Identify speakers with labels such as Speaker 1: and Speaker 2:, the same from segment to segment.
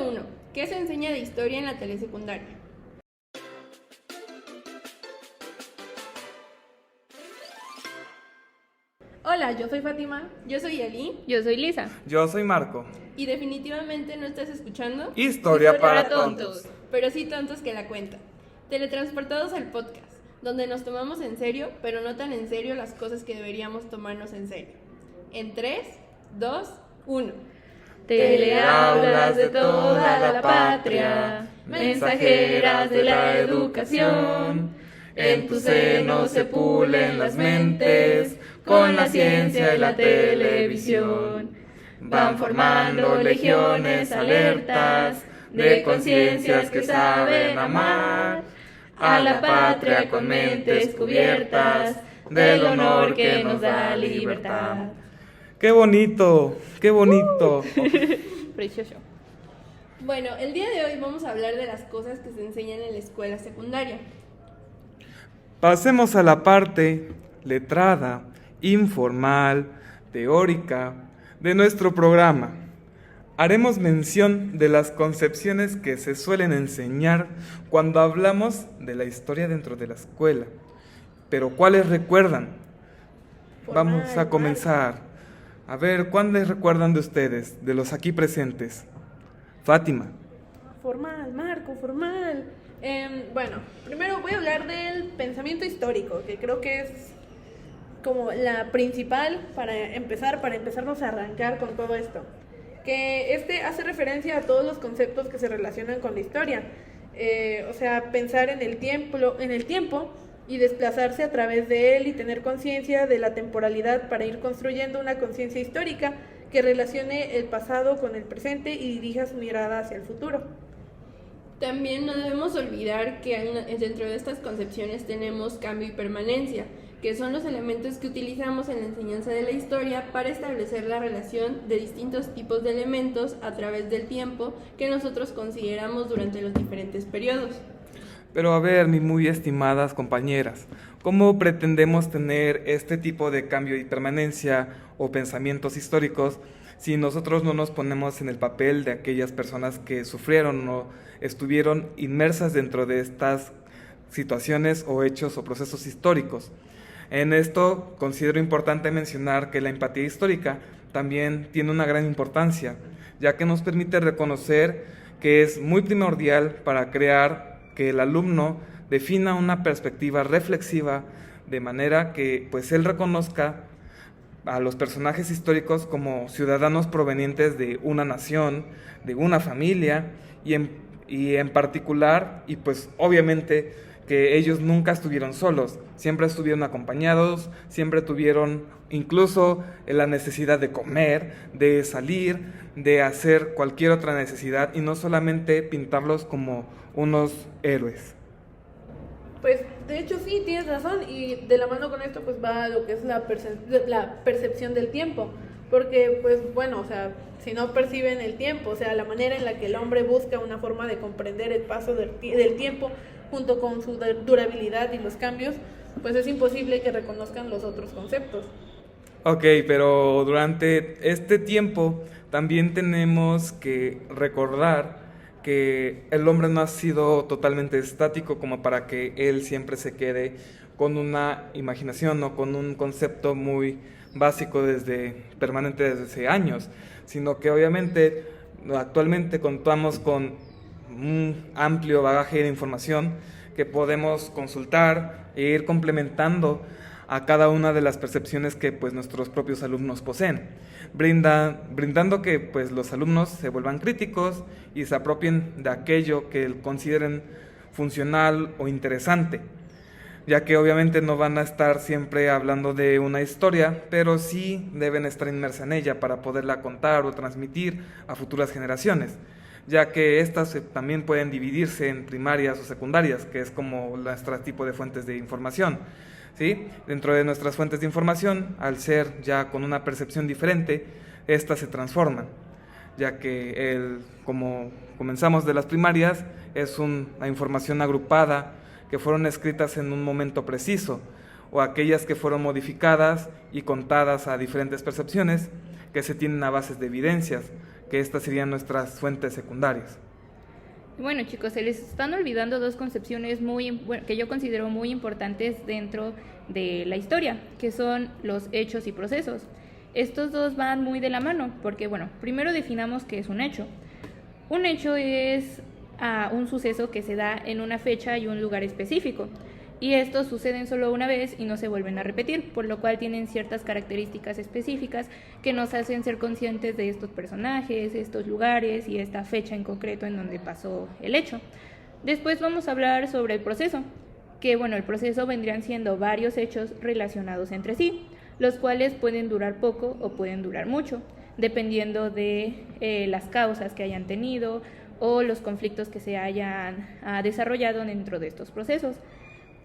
Speaker 1: 1. ¿Qué se enseña de historia en la telesecundaria? Hola, yo soy Fátima. Yo soy Eli.
Speaker 2: Yo soy Lisa.
Speaker 3: Yo soy Marco.
Speaker 1: Y definitivamente no estás escuchando
Speaker 3: Historia para tontos.
Speaker 1: Pero sí tontos que la cuentan. Teletransportados al podcast, donde nos tomamos en serio, pero no tan en serio las cosas que deberíamos tomarnos en serio. En 3, 2, 1.
Speaker 2: Teleaulas de toda la patria, mensajeras de la educación. En tu seno se pulen las mentes con la ciencia y la televisión. Van formando legiones alertas de conciencias que saben amar a la patria con mentes cubiertas del honor que nos da libertad.
Speaker 3: ¡Qué bonito! ¡Qué bonito!
Speaker 2: Precioso.
Speaker 1: Bueno, el día de hoy vamos a hablar de las cosas que se enseñan en la escuela secundaria.
Speaker 3: Pasemos a la parte letrada, informal, teórica de nuestro programa. Haremos mención de las concepciones que se suelen enseñar cuando hablamos de la historia dentro de la escuela. Pero ¿cuáles recuerdan? Vamos a comenzar. A ver, ¿cuáles recuerdan de ustedes, de los aquí presentes? Fátima.
Speaker 4: Formal, Marco, formal. Bueno, primero voy a hablar del pensamiento histórico, que creo que es como la principal para empezarnos a arrancar con todo esto. Que hace referencia a todos los conceptos que se relacionan con la historia. O sea, pensar en el tiempo y desplazarse a través de él y tener conciencia de la temporalidad para ir construyendo una conciencia histórica que relacione el pasado con el presente y dirija su mirada hacia el futuro.
Speaker 1: También no debemos olvidar que dentro de estas concepciones tenemos cambio y permanencia, que son los elementos que utilizamos en la enseñanza de la historia para establecer la relación de distintos tipos de elementos a través del tiempo que nosotros consideramos durante los diferentes periodos.
Speaker 3: Pero a ver, mis muy estimadas compañeras, ¿cómo pretendemos tener este tipo de cambio y permanencia o pensamientos históricos si nosotros no nos ponemos en el papel de aquellas personas que sufrieron o estuvieron inmersas dentro de estas situaciones o hechos o procesos históricos? En esto considero importante mencionar que la empatía histórica también tiene una gran importancia, ya que nos permite reconocer que es muy primordial para crear que el alumno defina una perspectiva reflexiva de manera que pues él reconozca a los personajes históricos como ciudadanos provenientes de una nación, de una familia y en particular, y pues obviamente que ellos nunca estuvieron solos, siempre estuvieron acompañados, siempre tuvieron incluso la necesidad de comer, de salir, de hacer cualquier otra necesidad y no solamente pintarlos como unos héroes.
Speaker 4: Pues de hecho sí, tienes razón, y de la mano con esto pues va lo que es la percepción del tiempo, porque pues bueno, o sea, si no perciben el tiempo, o sea, la manera en la que el hombre busca una forma de comprender el paso del tiempo junto con su durabilidad y los cambios, pues es imposible que reconozcan los otros conceptos.
Speaker 3: Ok, pero durante este tiempo también tenemos que recordar que el hombre no ha sido totalmente estático como para que él siempre se quede con una imaginación o con un concepto muy básico permanente desde hace años, sino que obviamente actualmente contamos con un amplio bagaje de información que podemos consultar e ir complementando a cada una de las percepciones que pues nuestros propios alumnos poseen, brindando que pues los alumnos se vuelvan críticos y se apropien de aquello que consideren funcional o interesante, ya que obviamente no van a estar siempre hablando de una historia, pero sí deben estar inmersas en ella para poderla contar o transmitir a futuras generaciones, ya que estas también pueden dividirse en primarias o secundarias, que es como nuestro tipo de fuentes de información. ¿Sí? Dentro de nuestras fuentes de información, al ser ya con una percepción diferente, estas se transforman, ya que como comenzamos de las primarias, es una información agrupada que fueron escritas en un momento preciso, o aquellas que fueron modificadas y contadas a diferentes percepciones que se tienen a bases de evidencias, que estas serían nuestras fuentes secundarias.
Speaker 2: Bueno, chicos, se les están olvidando dos concepciones que yo considero muy importantes dentro de la historia, que son los hechos y procesos. Estos dos van muy de la mano, porque, bueno, primero definamos qué es un hecho. Un hecho es un suceso que se da en una fecha y un lugar específico, y estos suceden solo una vez y no se vuelven a repetir, por lo cual tienen ciertas características específicas que nos hacen ser conscientes de estos personajes, estos lugares y esta fecha en concreto en donde pasó el hecho. Después vamos a hablar sobre el proceso, que bueno, el proceso vendrían siendo varios hechos relacionados entre sí, los cuales pueden durar poco o pueden durar mucho, dependiendo de las causas que hayan tenido o los conflictos que se hayan desarrollado dentro de estos procesos.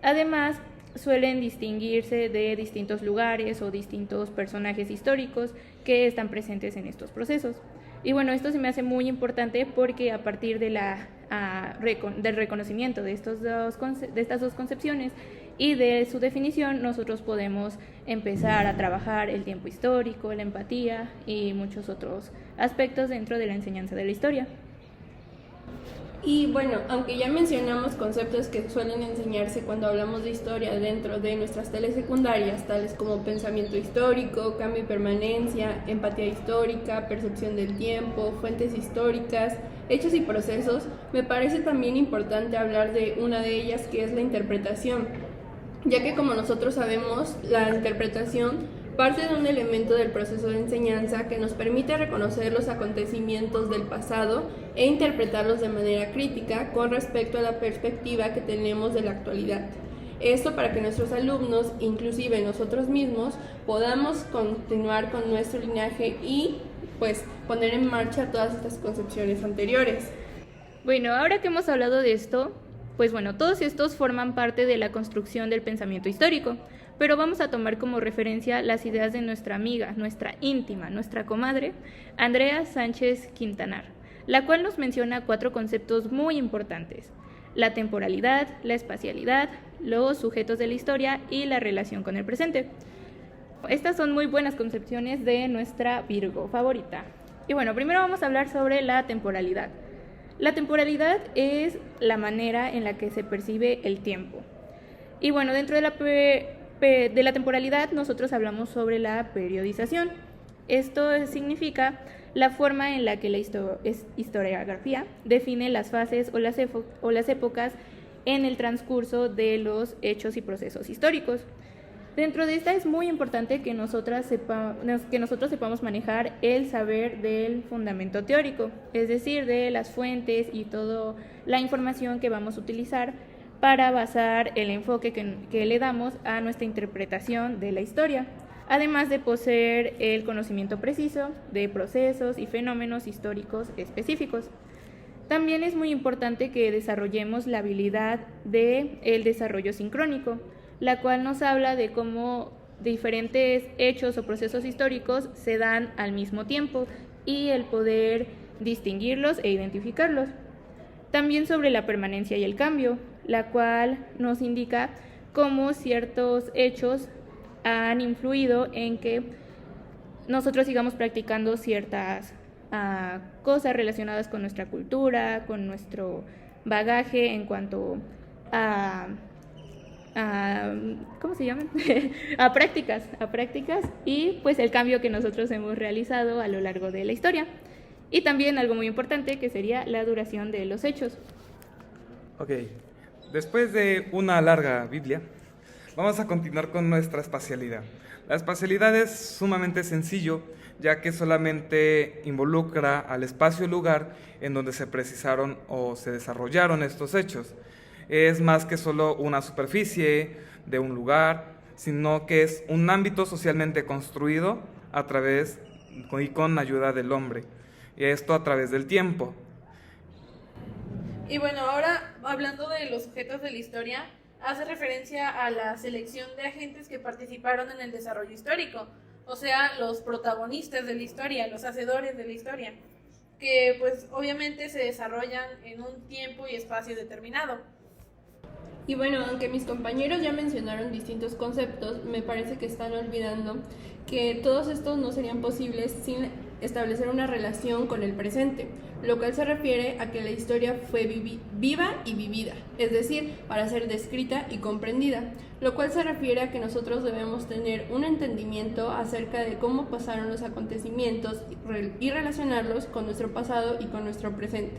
Speaker 2: Además, suelen distinguirse de distintos lugares o distintos personajes históricos que están presentes en estos procesos. Y bueno, esto se me hace muy importante porque a partir de del reconocimiento de estas dos concepciones y de su definición, nosotros podemos empezar a trabajar el tiempo histórico, la empatía y muchos otros aspectos dentro de la enseñanza de la historia.
Speaker 1: Y bueno, aunque ya mencionamos conceptos que suelen enseñarse cuando hablamos de historia dentro de nuestras telesecundarias, tales como pensamiento histórico, cambio y permanencia, empatía histórica, percepción del tiempo, fuentes históricas, hechos y procesos, me parece también importante hablar de una de ellas, que es la interpretación, ya que como nosotros sabemos, la interpretación parte de un elemento del proceso de enseñanza que nos permite reconocer los acontecimientos del pasado e interpretarlos de manera crítica con respecto a la perspectiva que tenemos de la actualidad. Esto para que nuestros alumnos, inclusive nosotros mismos, podamos continuar con nuestro linaje y pues poner en marcha todas estas concepciones anteriores.
Speaker 2: Bueno, ahora que hemos hablado de esto, pues bueno, todos estos forman parte de la construcción del pensamiento histórico, pero vamos a tomar como referencia las ideas de nuestra amiga, nuestra íntima, nuestra comadre, Andrea Sánchez Quintanar, la cual nos menciona 4 conceptos muy importantes: la temporalidad, la espacialidad, los sujetos de la historia y la relación con el presente. Estas son muy buenas concepciones de nuestra Virgo favorita. Y bueno, primero vamos a hablar sobre la temporalidad. La temporalidad es la manera en la que se percibe el tiempo. Y bueno, dentro de la temporalidad nosotros hablamos sobre la periodización. Esto significa la forma en la que la historiografía define las fases o las épocas en el transcurso de los hechos y procesos históricos. Dentro de esta es muy importante que nosotros sepamos manejar el saber del fundamento teórico, es decir, de las fuentes y toda la información que vamos a utilizar para basar el enfoque que le damos a nuestra interpretación de la historia, además de poseer el conocimiento preciso de procesos y fenómenos históricos específicos. También es muy importante que desarrollemos la habilidad del desarrollo sincrónico, la cual nos habla de cómo diferentes hechos o procesos históricos se dan al mismo tiempo y el poder distinguirlos e identificarlos. También sobre la permanencia y el cambio, la cual nos indica cómo ciertos hechos han influido en que nosotros sigamos practicando ciertas cosas relacionadas con nuestra cultura, con nuestro bagaje en cuanto a ¿cómo se llaman? a prácticas y pues el cambio que nosotros hemos realizado a lo largo de la historia. Y también algo muy importante que sería la duración de los hechos.
Speaker 3: Ok, después de una larga Biblia, vamos a continuar con nuestra espacialidad. La espacialidad es sumamente sencillo, ya que solamente involucra al espacio-lugar en donde se precisaron o se desarrollaron estos hechos. Es más que solo una superficie de un lugar, sino que es un ámbito socialmente construido a través y con ayuda del hombre, y esto a través del tiempo.
Speaker 4: Y bueno, ahora hablando de los sujetos de la historia, hace referencia a la selección de agentes que participaron en el desarrollo histórico, o sea, los protagonistas de la historia, los hacedores de la historia, que pues obviamente se desarrollan en un tiempo y espacio determinado.
Speaker 1: Y bueno, aunque mis compañeros ya mencionaron distintos conceptos, me parece que están olvidando que todos estos no serían posibles sin establecer una relación con el presente, lo cual se refiere a que la historia fue viva y vivida, es decir, para ser descrita y comprendida, lo cual se refiere a que nosotros debemos tener un entendimiento acerca de cómo pasaron los acontecimientos y relacionarlos con nuestro pasado y con nuestro presente.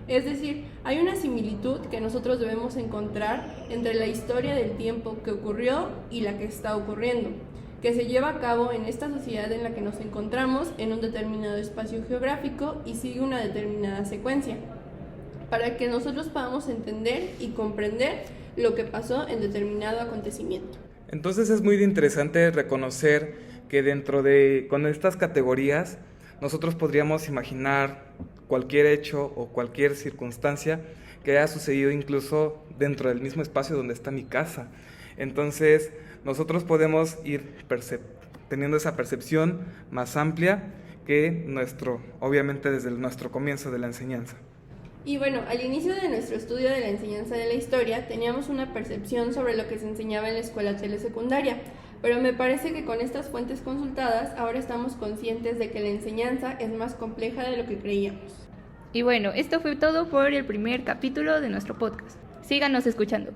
Speaker 1: Es decir, hay una similitud que nosotros debemos encontrar entre la historia del tiempo que ocurrió y la que está ocurriendo, que se lleva a cabo en esta sociedad en la que nos encontramos en un determinado espacio geográfico y sigue una determinada secuencia, para que nosotros podamos entender y comprender lo que pasó en determinado acontecimiento.
Speaker 3: Entonces es muy interesante reconocer que con estas categorías nosotros podríamos imaginar cualquier hecho o cualquier circunstancia que haya sucedido incluso dentro del mismo espacio donde está mi casa. Entonces nosotros podemos ir teniendo esa percepción más amplia que obviamente desde nuestro comienzo de la enseñanza.
Speaker 1: Y bueno, al inicio de nuestro estudio de la enseñanza de la historia teníamos una percepción sobre lo que se enseñaba en la escuela telesecundaria, pero me parece que con estas fuentes consultadas ahora estamos conscientes de que la enseñanza es más compleja de lo que creíamos.
Speaker 2: Y bueno, esto fue todo por el primer capítulo de nuestro podcast. Síganos escuchando.